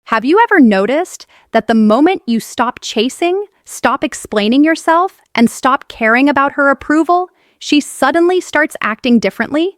Have you ever noticed that the moment you stop chasing, stop explaining yourself, and stop caring about her approval, she suddenly starts acting differently?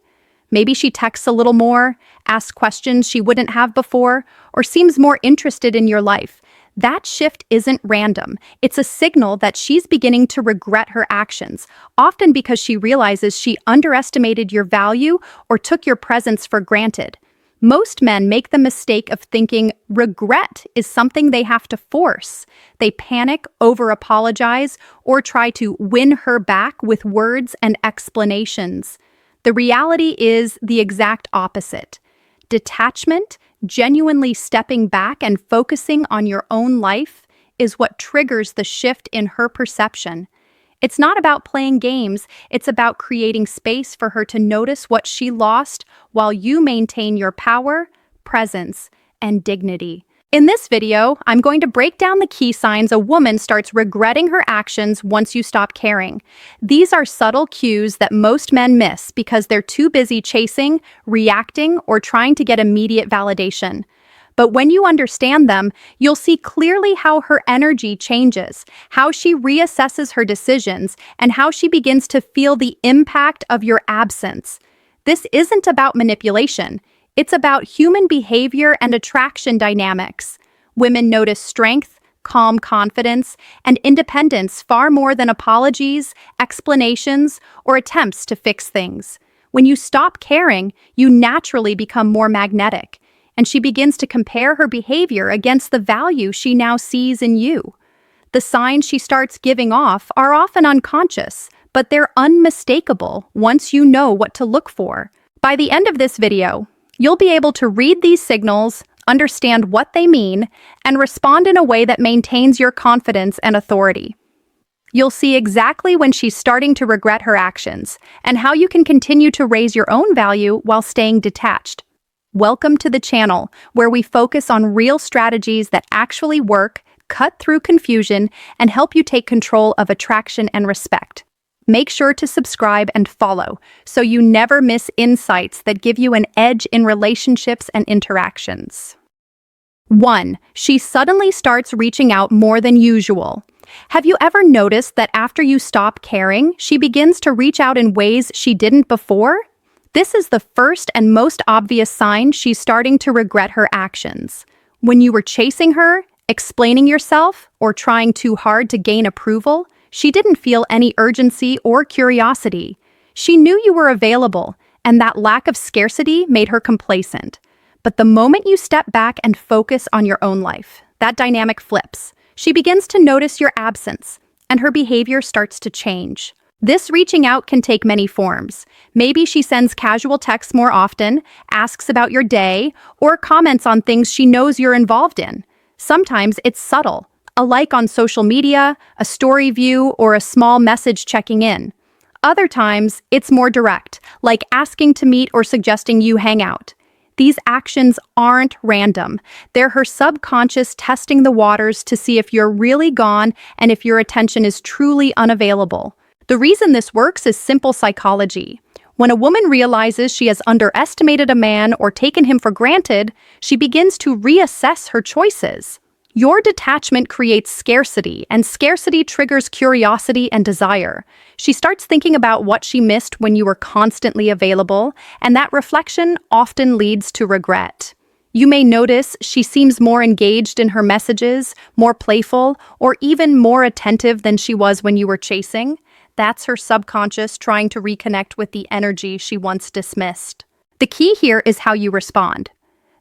Maybe she texts a little more, asks questions she wouldn't have before, or seems more interested in your life. That shift isn't random. It's a signal that she's beginning to regret her actions, often because she realizes she underestimated your value or took your presence for granted. Most men make the mistake of thinking regret is something they have to force. They panic, over-apologize, or try to win her back with words and explanations. The reality is the exact opposite. Detachment, genuinely stepping back and focusing on your own life, is what triggers the shift in her perception. It's not about playing games, it's about creating space for her to notice what she lost while you maintain your power, presence, and dignity. In this video, I'm going to break down the key signs a woman starts regretting her actions once you stop caring. These are subtle cues that most men miss because they're too busy chasing, reacting, or trying to get immediate validation. But when you understand them, you'll see clearly how her energy changes, how she reassesses her decisions, and how she begins to feel the impact of your absence. This isn't about manipulation. It's about human behavior and attraction dynamics. Women notice strength, calm confidence, and independence far more than apologies, explanations, or attempts to fix things. When you stop caring, you naturally become more magnetic, and she begins to compare her behavior against the value she now sees in you. The signs she starts giving off are often unconscious, but they're unmistakable once you know what to look for. By the end of this video, you'll be able to read these signals, understand what they mean, and respond in a way that maintains your confidence and authority. You'll see exactly when she's starting to regret her actions, and how you can continue to raise your own value while staying detached. Welcome to the channel, where we focus on real strategies that actually work, cut through confusion, and help you take control of attraction and respect. Make sure to subscribe and follow so you never miss insights that give you an edge in relationships and interactions. 1. She suddenly starts reaching out more than usual. Have you ever noticed that after you stop caring, she begins to reach out in ways she didn't before? This is the first and most obvious sign she's starting to regret her actions. When you were chasing her, explaining yourself, or trying too hard to gain approval, she didn't feel any urgency or curiosity. She knew you were available, and that lack of scarcity made her complacent. But the moment you step back and focus on your own life, that dynamic flips. She begins to notice your absence, and her behavior starts to change. This reaching out can take many forms. Maybe she sends casual texts more often, asks about your day, or comments on things she knows you're involved in. Sometimes it's subtle, a like on social media, a story view, or a small message checking in. Other times, it's more direct, like asking to meet or suggesting you hang out. These actions aren't random. They're her subconscious testing the waters to see if you're really gone and if your attention is truly unavailable. The reason this works is simple psychology. When a woman realizes she has underestimated a man or taken him for granted, she begins to reassess her choices. Your detachment creates scarcity, and scarcity triggers curiosity and desire. She starts thinking about what she missed when you were constantly available, and that reflection often leads to regret. You may notice she seems more engaged in her messages, more playful, or even more attentive than she was when you were chasing. That's her subconscious trying to reconnect with the energy she once dismissed. The key here is how you respond.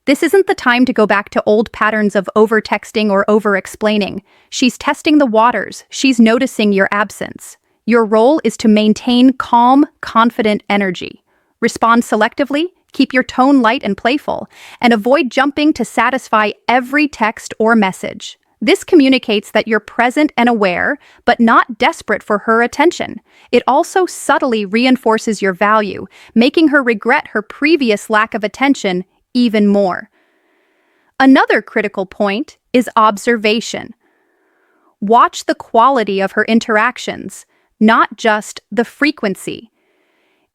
This isn't the time to go back to old patterns of over-texting or over-explaining. She's testing the waters. She's noticing your absence. Your role is to maintain calm, confident energy. Respond selectively, keep your tone light and playful, and avoid jumping to satisfy every text or message. This communicates that you're present and aware, but not desperate for her attention. It also subtly reinforces your value, making her regret her previous lack of attention even more. Another critical point is observation. Watch the quality of her interactions, not just the frequency.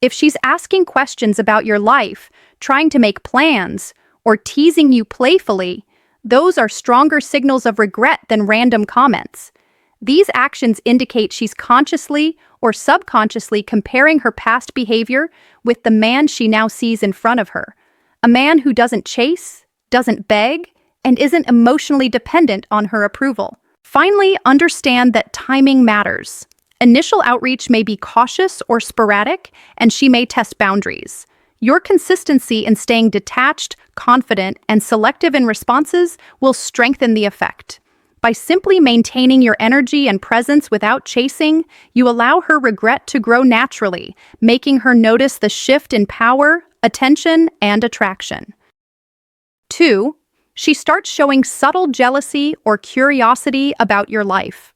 If she's asking questions about your life, trying to make plans, or teasing you playfully, Those are stronger signals of regret than random comments. These actions indicate she's consciously or subconsciously comparing her past behavior with the man she now sees in front of her. A man who doesn't chase, doesn't beg, and isn't emotionally dependent on her approval. Finally, understand that timing matters. Initial outreach may be cautious or sporadic, and she may test boundaries. Your consistency in staying detached, confident, and selective in responses will strengthen the effect. By simply maintaining your energy and presence without chasing, you allow her regret to grow naturally, making her notice the shift in power, attention, and attraction. 2. She starts showing subtle jealousy or curiosity about your life.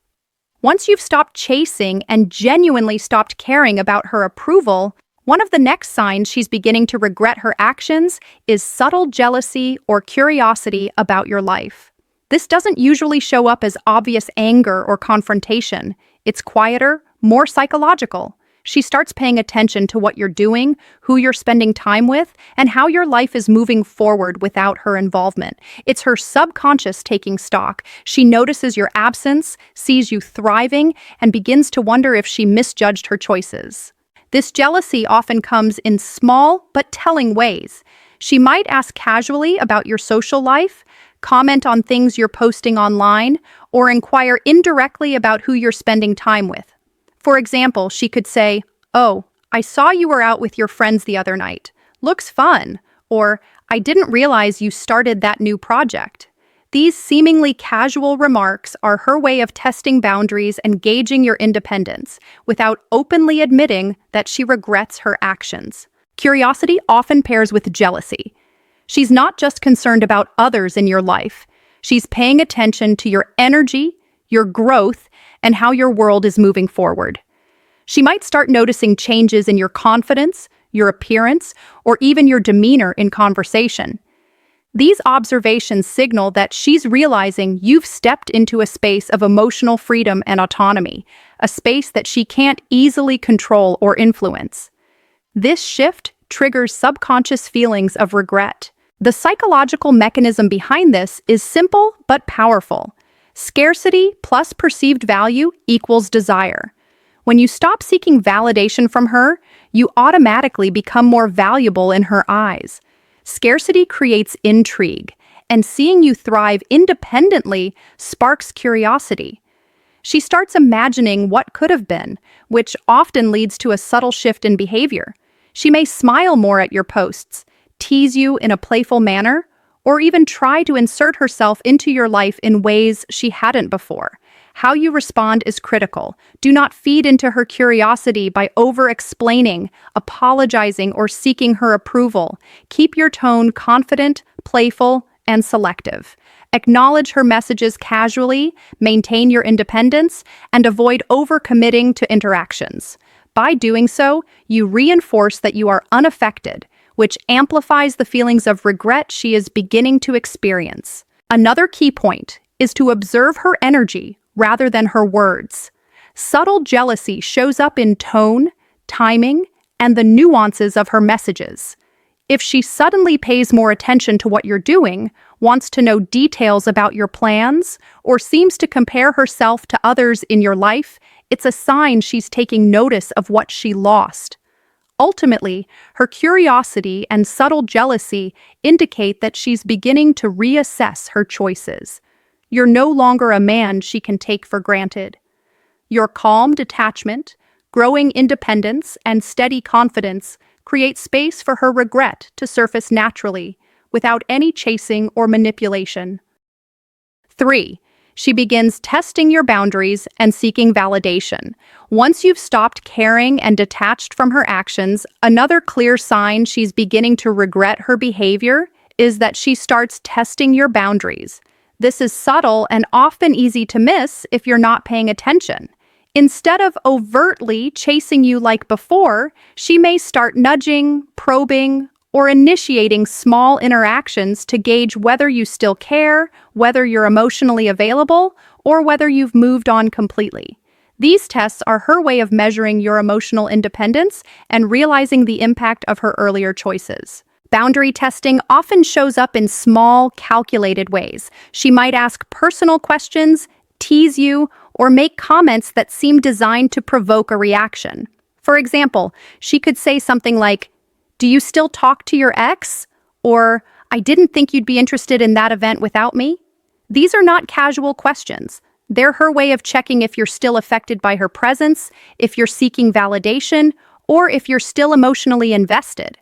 Once you've stopped chasing and genuinely stopped caring about her approval, one of the next signs she's beginning to regret her actions is subtle jealousy or curiosity about your life. This doesn't usually show up as obvious anger or confrontation. It's quieter, more psychological. She starts paying attention to what you're doing, who you're spending time with, and how your life is moving forward without her involvement. It's her subconscious taking stock. She notices your absence, sees you thriving, and begins to wonder if she misjudged her choices. This jealousy often comes in small but telling ways. She might ask casually about your social life, comment on things you're posting online, or inquire indirectly about who you're spending time with. For example, she could say, "Oh, I saw you were out with your friends the other night. Looks fun." Or, "I didn't realize you started that new project." These seemingly casual remarks are her way of testing boundaries and gauging your independence, without openly admitting that she regrets her actions. Curiosity often pairs with jealousy. She's not just concerned about others in your life. She's paying attention to your energy, your growth, and how your world is moving forward. She might start noticing changes in your confidence, your appearance, or even your demeanor in conversation. These observations signal that she's realizing you've stepped into a space of emotional freedom and autonomy, a space that she can't easily control or influence. This shift triggers subconscious feelings of regret. The psychological mechanism behind this is simple but powerful. Scarcity plus perceived value equals desire. When you stop seeking validation from her, you automatically become more valuable in her eyes. Scarcity creates intrigue, and seeing you thrive independently sparks curiosity. She starts imagining what could have been, which often leads to a subtle shift in behavior. She may smile more at your posts, tease you in a playful manner, or even try to insert herself into your life in ways she hadn't before. How you respond is critical. Do not feed into her curiosity by over-explaining, apologizing, or seeking her approval. Keep your tone confident, playful, and selective. Acknowledge her messages casually, maintain your independence, and avoid over-committing to interactions. By doing so, you reinforce that you are unaffected, which amplifies the feelings of regret she is beginning to experience. Another key point is to observe her energy rather than her words. Subtle jealousy shows up in tone, timing, and the nuances of her messages. If she suddenly pays more attention to what you're doing, wants to know details about your plans, or seems to compare herself to others in your life, it's a sign she's taking notice of what she lost. Ultimately, her curiosity and subtle jealousy indicate that she's beginning to reassess her choices. You're no longer a man she can take for granted. Your calm detachment, growing independence, and steady confidence create space for her regret to surface naturally, without any chasing or manipulation. 3. She begins testing your boundaries and seeking validation. Once you've stopped caring and detached from her actions, another clear sign she's beginning to regret her behavior is that she starts testing your boundaries. This is subtle and often easy to miss if you're not paying attention. Instead of overtly chasing you like before, she may start nudging, probing, or initiating small interactions to gauge whether you still care, whether you're emotionally available, or whether you've moved on completely. These tests are her way of measuring your emotional independence and realizing the impact of her earlier choices. Boundary testing often shows up in small, calculated ways. She might ask personal questions, tease you, or make comments that seem designed to provoke a reaction. For example, she could say something like, "Do you still talk to your ex?" Or, "I didn't think you'd be interested in that event without me." These are not casual questions. They're her way of checking if you're still affected by her presence, if you're seeking validation, or if you're still emotionally invested.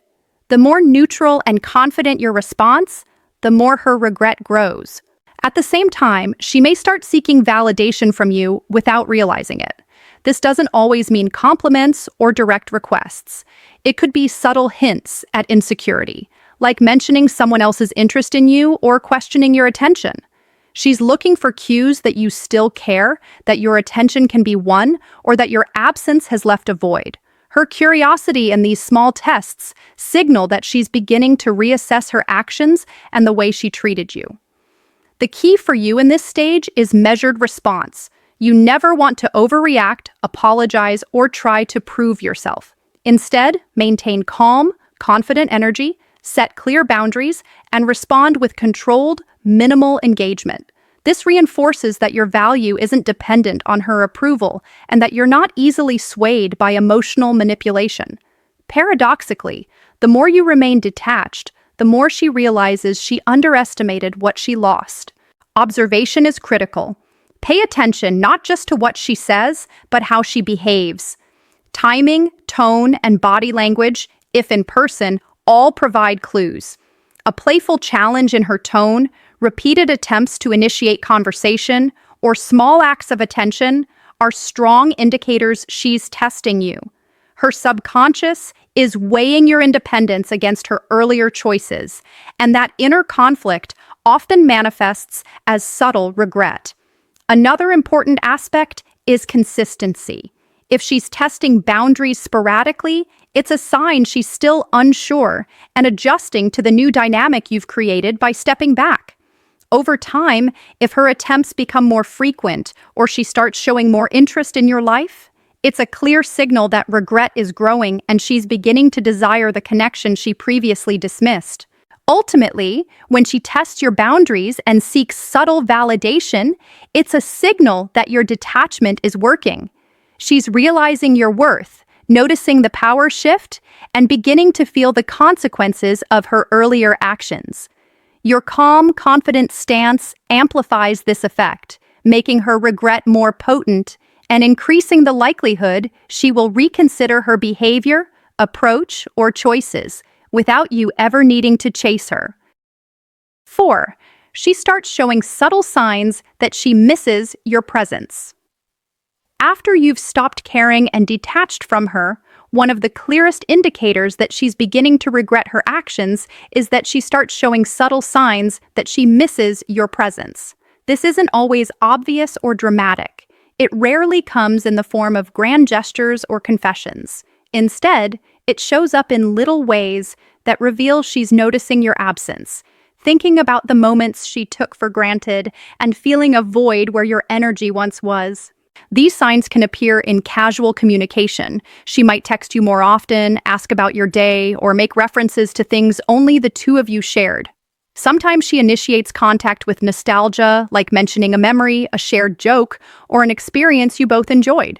The more neutral and confident your response, the more her regret grows. At the same time, she may start seeking validation from you without realizing it. This doesn't always mean compliments or direct requests. It could be subtle hints at insecurity, like mentioning someone else's interest in you or questioning your attention. She's looking for cues that you still care, that your attention can be won, or that your absence has left a void. Her curiosity and these small tests signal that she's beginning to reassess her actions and the way she treated you. The key for you in this stage is measured response. You never want to overreact, apologize, or try to prove yourself. Instead, maintain calm, confident energy, set clear boundaries, and respond with controlled, minimal engagement. This reinforces that your value isn't dependent on her approval and that you're not easily swayed by emotional manipulation. Paradoxically, the more you remain detached, the more she realizes she underestimated what she lost. Observation is critical. Pay attention not just to what she says, but how she behaves. Timing, tone, and body language, if in person, all provide clues. A playful challenge in her tone, repeated attempts to initiate conversation, or small acts of attention are strong indicators she's testing you. Her subconscious is weighing your independence against her earlier choices, and that inner conflict often manifests as subtle regret. Another important aspect is consistency. If she's testing boundaries sporadically, it's a sign she's still unsure and adjusting to the new dynamic you've created by stepping back. Over time, if her attempts become more frequent or she starts showing more interest in your life, it's a clear signal that regret is growing and she's beginning to desire the connection she previously dismissed. Ultimately, when she tests your boundaries and seeks subtle validation, it's a signal that your detachment is working. She's realizing your worth, noticing the power shift, and beginning to feel the consequences of her earlier actions. Your calm, confident stance amplifies this effect, making her regret more potent and increasing the likelihood she will reconsider her behavior, approach, or choices without you ever needing to chase her. 4. She starts showing subtle signs that she misses your presence. After you've stopped caring and detached from her, one of the clearest indicators that she's beginning to regret her actions is that she starts showing subtle signs that she misses your presence. This isn't always obvious or dramatic. It rarely comes in the form of grand gestures or confessions. Instead, it shows up in little ways that reveal she's noticing your absence, thinking about the moments she took for granted, and feeling a void where your energy once was. These signs can appear in casual communication. She might text you more often, ask about your day, or make references to things only the two of you shared. Sometimes she initiates contact with nostalgia, like mentioning a memory, a shared joke, or an experience you both enjoyed.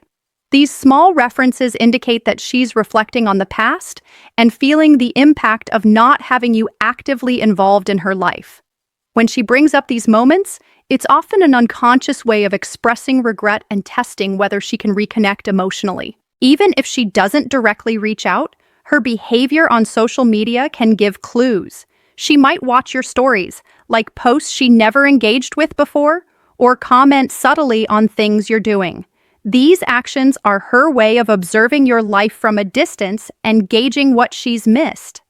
These small references indicate that she's reflecting on the past and feeling the impact of not having you actively involved in her life. When she brings up these moments, it's often an unconscious way of expressing regret and testing whether she can reconnect emotionally. Even if she doesn't directly reach out, her behavior on social media can give clues. She might watch your stories, like posts she never engaged with before, or comment subtly on things you're doing. These actions are her way of observing your life from a distance and gauging what she's missed.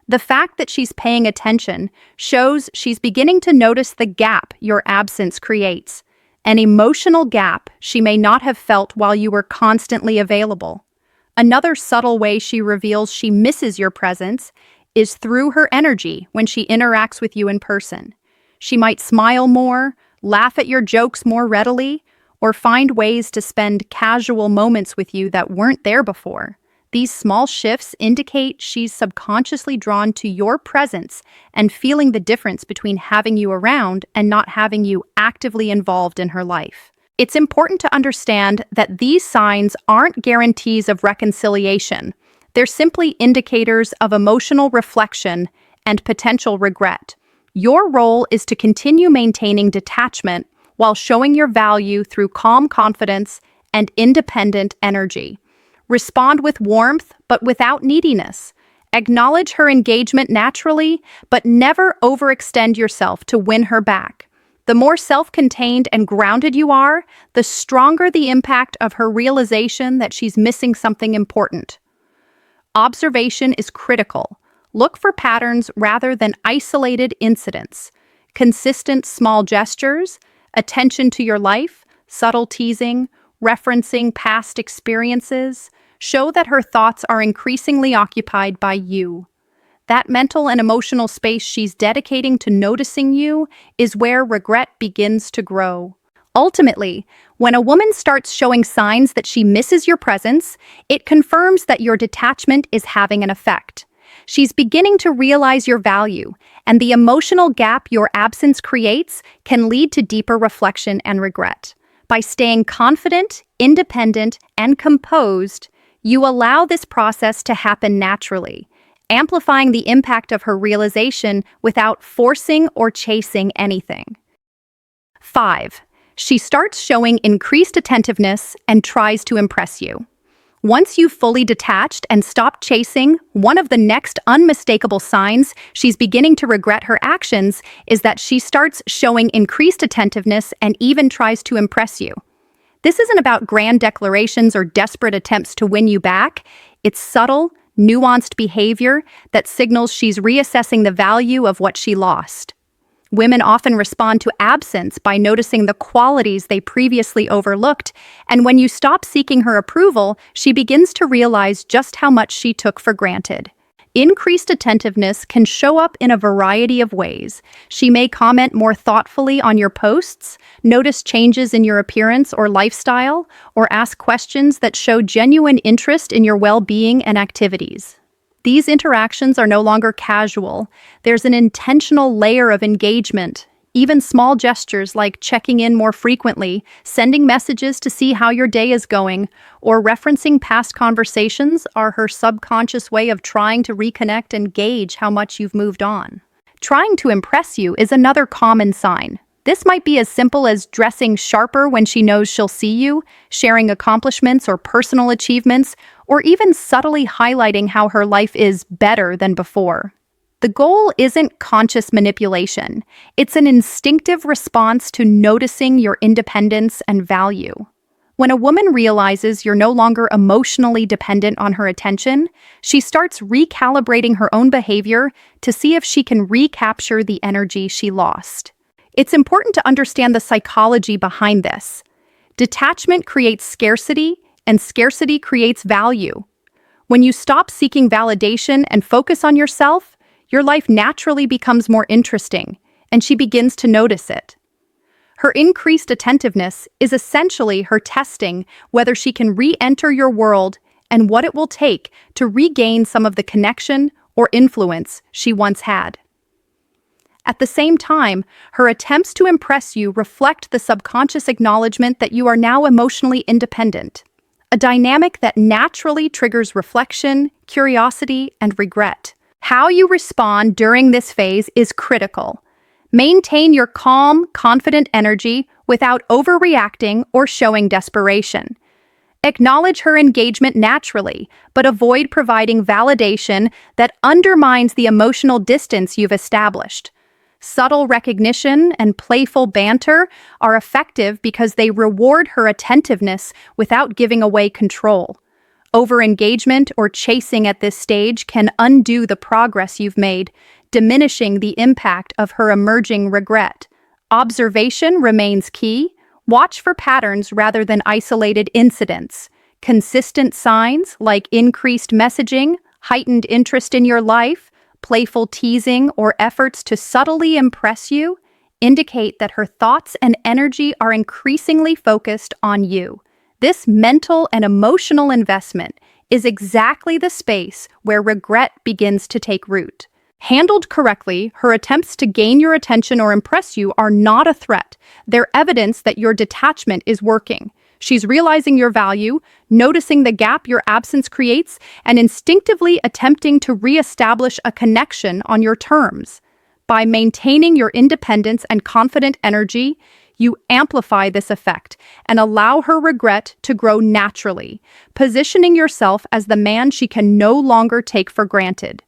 The fact that she's paying attention shows she's beginning to notice the gap your absence creates, an emotional gap she may not have felt while you were constantly available. Another subtle way she reveals she misses your presence is through her energy when she interacts with you in person. She might smile more, laugh at your jokes more readily, or find ways to spend casual moments with you that weren't there before. These small shifts indicate she's subconsciously drawn to your presence and feeling the difference between having you around and not having you actively involved in her life. It's important to understand that these signs aren't guarantees of reconciliation. They're simply indicators of emotional reflection and potential regret. Your role is to continue maintaining detachment while showing your value through calm confidence and independent energy. Respond with warmth, but without neediness. Acknowledge her engagement naturally, but never overextend yourself to win her back. The more self-contained and grounded you are, the stronger the impact of her realization that she's missing something important. Observation is critical. Look for patterns rather than isolated incidents. Consistent small gestures, attention to your life, subtle teasing, referencing past experiences, show that her thoughts are increasingly occupied by you. That mental and emotional space she's dedicating to noticing you is where regret begins to grow. Ultimately, when a woman starts showing signs that she misses your presence, it confirms that your detachment is having an effect. She's beginning to realize your value, and the emotional gap your absence creates can lead to deeper reflection and regret. By staying confident, independent, and composed, you allow this process to happen naturally, amplifying the impact of her realization without forcing or chasing anything. 5. She starts showing increased attentiveness and tries to impress you. Once you've fully detached and stopped chasing, one of the next unmistakable signs she's beginning to regret her actions is that she starts showing increased attentiveness and even tries to impress you. This isn't about grand declarations or desperate attempts to win you back. It's subtle, nuanced behavior that signals she's reassessing the value of what she lost. Women often respond to absence by noticing the qualities they previously overlooked, and when you stop seeking her approval, she begins to realize just how much she took for granted. Increased attentiveness can show up in a variety of ways. She may comment more thoughtfully on your posts, notice changes in your appearance or lifestyle, or ask questions that show genuine interest in your well-being and activities. These interactions are no longer casual. There's an intentional layer of engagement. Even small gestures like checking in more frequently, sending messages to see how your day is going, or referencing past conversations are her subconscious way of trying to reconnect and gauge how much you've moved on. Trying to impress you is another common sign. This might be as simple as dressing sharper when she knows she'll see you, sharing accomplishments or personal achievements, or even subtly highlighting how her life is better than before. The goal isn't conscious manipulation. It's an instinctive response to noticing your independence and value. When a woman realizes you're no longer emotionally dependent on her attention, she starts recalibrating her own behavior to see if she can recapture the energy she lost. It's important to understand the psychology behind this. Detachment creates scarcity, and scarcity creates value. When you stop seeking validation and focus on yourself, your life naturally becomes more interesting, and she begins to notice it. Her increased attentiveness is essentially her testing whether she can re-enter your world and what it will take to regain some of the connection or influence she once had. At the same time, her attempts to impress you reflect the subconscious acknowledgement that you are now emotionally independent, a dynamic that naturally triggers reflection, curiosity, and regret. How you respond during this phase is critical. Maintain your calm, confident energy without overreacting or showing desperation. Acknowledge her engagement naturally, but avoid providing validation that undermines the emotional distance you've established. Subtle recognition and playful banter are effective because they reward her attentiveness without giving away control. Overengagement or chasing at this stage can undo the progress you've made, diminishing the impact of her emerging regret. Observation remains key. Watch for patterns rather than isolated incidents. Consistent signs like increased messaging, heightened interest in your life, playful teasing, or efforts to subtly impress you indicate that her thoughts and energy are increasingly focused on you. This mental and emotional investment is exactly the space where regret begins to take root. Handled correctly, her attempts to gain your attention or impress you are not a threat. They're evidence that your detachment is working. She's realizing your value, noticing the gap your absence creates, and instinctively attempting to reestablish a connection on your terms. By maintaining your independence and confident energy, you amplify this effect and allow her regret to grow naturally, positioning yourself as the man she can no longer take for granted.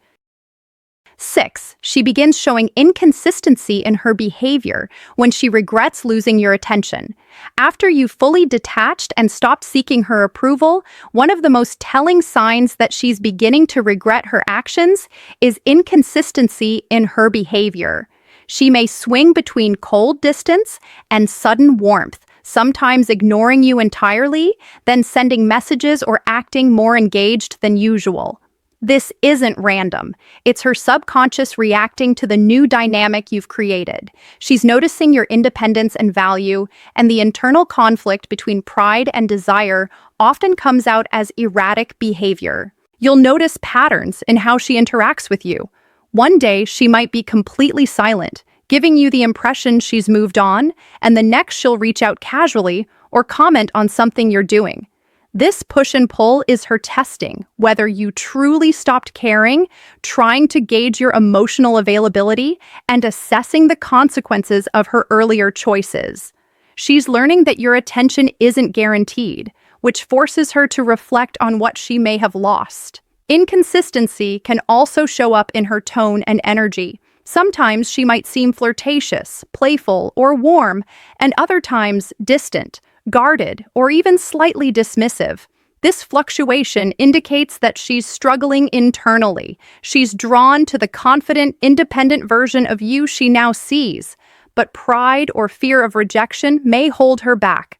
6. She begins showing inconsistency in her behavior when she regrets losing your attention. After you've fully detached and stopped seeking her approval, one of the most telling signs that she's beginning to regret her actions is inconsistency in her behavior. She may swing between cold distance and sudden warmth, sometimes ignoring you entirely, then sending messages or acting more engaged than usual. This isn't random. It's her subconscious reacting to the new dynamic you've created. She's noticing your independence and value, and the internal conflict between pride and desire often comes out as erratic behavior. You'll notice patterns in how she interacts with you. One day, she might be completely silent, giving you the impression she's moved on, and the next she'll reach out casually or comment on something you're doing. This push and pull is her testing whether you truly stopped caring, trying to gauge your emotional availability, and assessing the consequences of her earlier choices. She's learning that your attention isn't guaranteed, which forces her to reflect on what she may have lost. Inconsistency can also show up in her tone and energy. Sometimes she might seem flirtatious, playful, or warm, and other times distant, guarded, or even slightly dismissive. This fluctuation indicates that she's struggling internally. She's drawn to the confident, independent version of you she now sees, but pride or fear of rejection may hold her back.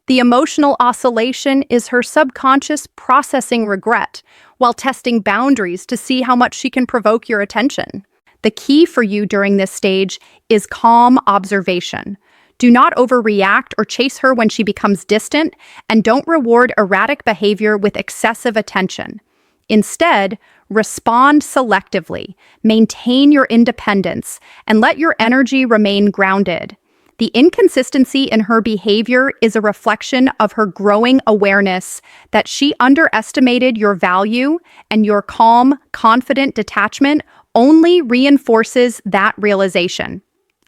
The emotional oscillation is her subconscious processing regret, while testing boundaries to see how much she can provoke your attention. The key for you during this stage is calm observation. Do not overreact or chase her when she becomes distant, and don't reward erratic behavior with excessive attention. Instead, respond selectively, maintain your independence, and let your energy remain grounded. The inconsistency in her behavior is a reflection of her growing awareness that she underestimated your value, and your calm, confident detachment only reinforces that realization.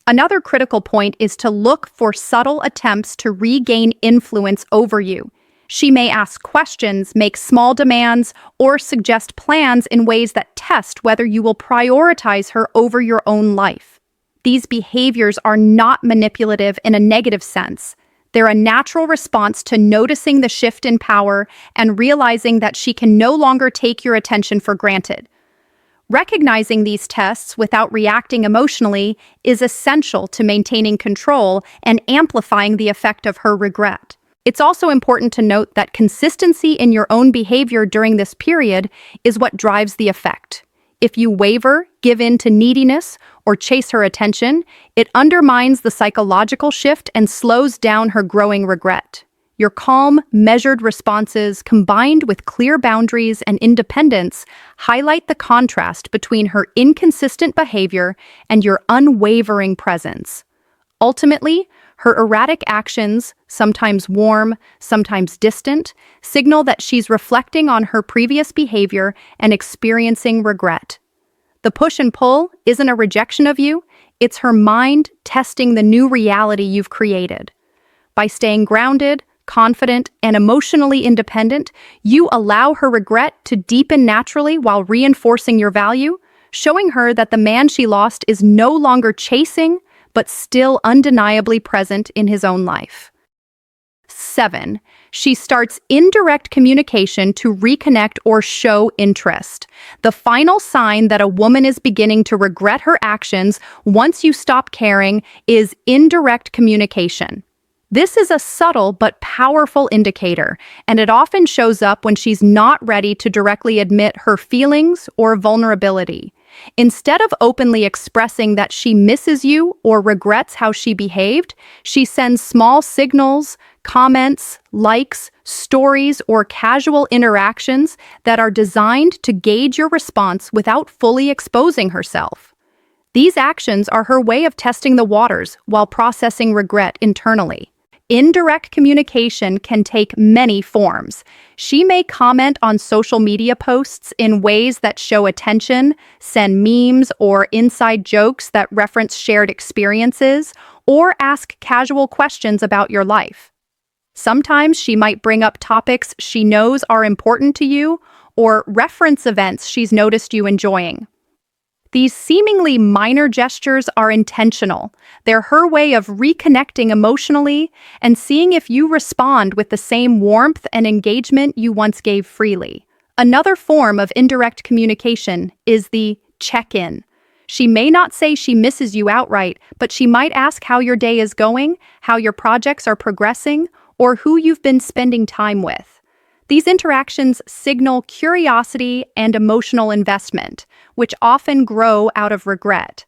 Another critical point is to look for subtle attempts to regain influence over you. She may ask questions, make small demands, or suggest plans in ways that test whether you will prioritize her over your own life. These behaviors are not manipulative in a negative sense. They're a natural response to noticing the shift in power and realizing that she can no longer take your attention for granted. Recognizing these tests without reacting emotionally is essential to maintaining control and amplifying the effect of her regret. It's also important to note that consistency in your own behavior during this period is what drives the effect. If you waver, give in to neediness, or chase her attention, it undermines the psychological shift and slows down her growing regret. Your calm, measured responses, combined with clear boundaries and independence, highlight the contrast between her inconsistent behavior and your unwavering presence. Ultimately, her erratic actions, sometimes warm, sometimes distant, signal that she's reflecting on her previous behavior and experiencing regret. The push and pull isn't a rejection of you, it's her mind testing the new reality you've created. By staying grounded, confident, and emotionally independent, you allow her regret to deepen naturally while reinforcing your value, showing her that the man she lost is no longer chasing, but still undeniably present in his own life. 7. She starts indirect communication to reconnect or show interest. The final sign that a woman is beginning to regret her actions once you stop caring is indirect communication. This is a subtle but powerful indicator, and it often shows up when she's not ready to directly admit her feelings or vulnerability. Instead of openly expressing that she misses you or regrets how she behaved, she sends small signals, comments, likes, stories, or casual interactions that are designed to gauge your response without fully exposing herself. These actions are her way of testing the waters while processing regret internally. Indirect communication can take many forms. She may comment on social media posts in ways that show attention, send memes or inside jokes that reference shared experiences, or ask casual questions about your life. Sometimes she might bring up topics she knows are important to you or reference events she's noticed you enjoying. These seemingly minor gestures are intentional. They're her way of reconnecting emotionally and seeing if you respond with the same warmth and engagement you once gave freely. Another form of indirect communication is the check-in. She may not say she misses you outright, but she might ask how your day is going, how your projects are progressing, or who you've been spending time with. These interactions signal curiosity and emotional investment, which often grow out of regret.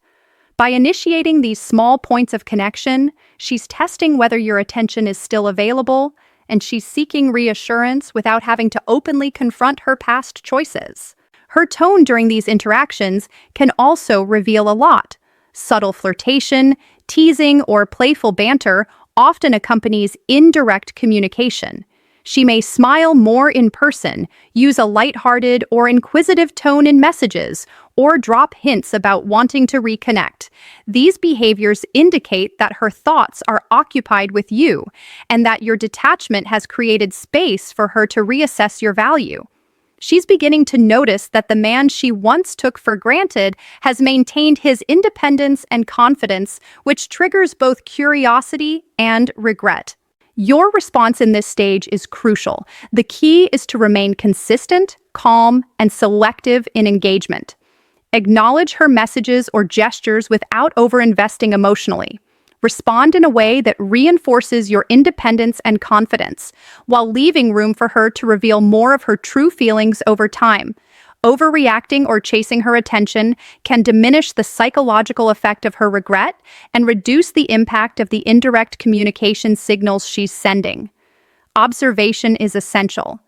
By initiating these small points of connection, she's testing whether your attention is still available, and she's seeking reassurance without having to openly confront her past choices. Her tone during these interactions can also reveal a lot. Subtle flirtation, teasing, or playful banter often accompanies indirect communication. She may smile more in person, use a lighthearted or inquisitive tone in messages, or drop hints about wanting to reconnect. These behaviors indicate that her thoughts are occupied with you and that your detachment has created space for her to reassess your value. She's beginning to notice that the man she once took for granted has maintained his independence and confidence, which triggers both curiosity and regret. Your response in this stage is crucial. The key is to remain consistent, calm, and selective in engagement. Acknowledge her messages or gestures without overinvesting emotionally. Respond in a way that reinforces your independence and confidence, while leaving room for her to reveal more of her true feelings over time. Overreacting or chasing her attention can diminish the psychological effect of her regret and reduce the impact of the indirect communication signals she's sending. Observation is essential.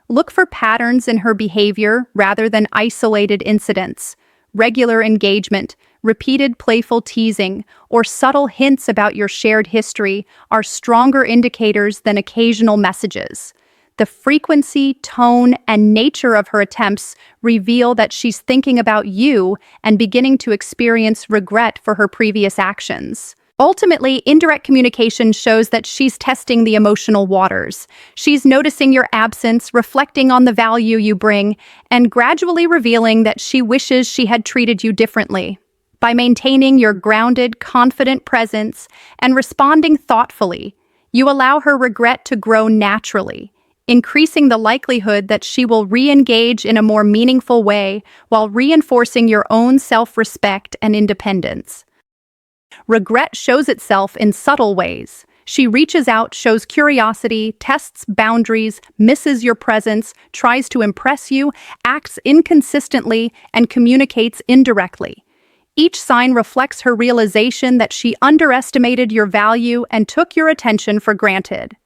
Look for patterns in her behavior rather than isolated incidents. Regular engagement, repeated playful teasing, or subtle hints about your shared history are stronger indicators than occasional messages. The frequency, tone, and nature of her attempts reveal that she's thinking about you and beginning to experience regret for her previous actions. Ultimately, indirect communication shows that she's testing the emotional waters. She's noticing your absence, reflecting on the value you bring, and gradually revealing that she wishes she had treated you differently. By maintaining your grounded, confident presence and responding thoughtfully, you allow her regret to grow naturally, increasing the likelihood that she will re-engage in a more meaningful way while reinforcing your own self-respect and independence. Regret shows itself in subtle ways. She reaches out, shows curiosity, tests boundaries, misses your presence, tries to impress you, acts inconsistently, and communicates indirectly. Each sign reflects her realization that she underestimated your value and took your attention for granted.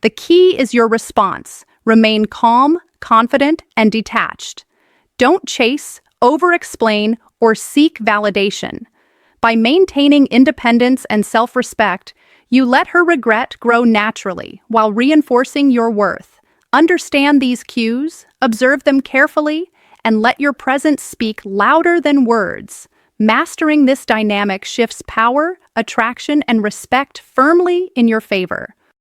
The key is your response. Remain calm, confident, and detached. Don't chase, over-explain, or seek validation. By maintaining independence and self-respect, you let her regret grow naturally while reinforcing your worth. Understand these cues, observe them carefully, and let your presence speak louder than words. Mastering this dynamic shifts power, attraction, and respect firmly in your favor.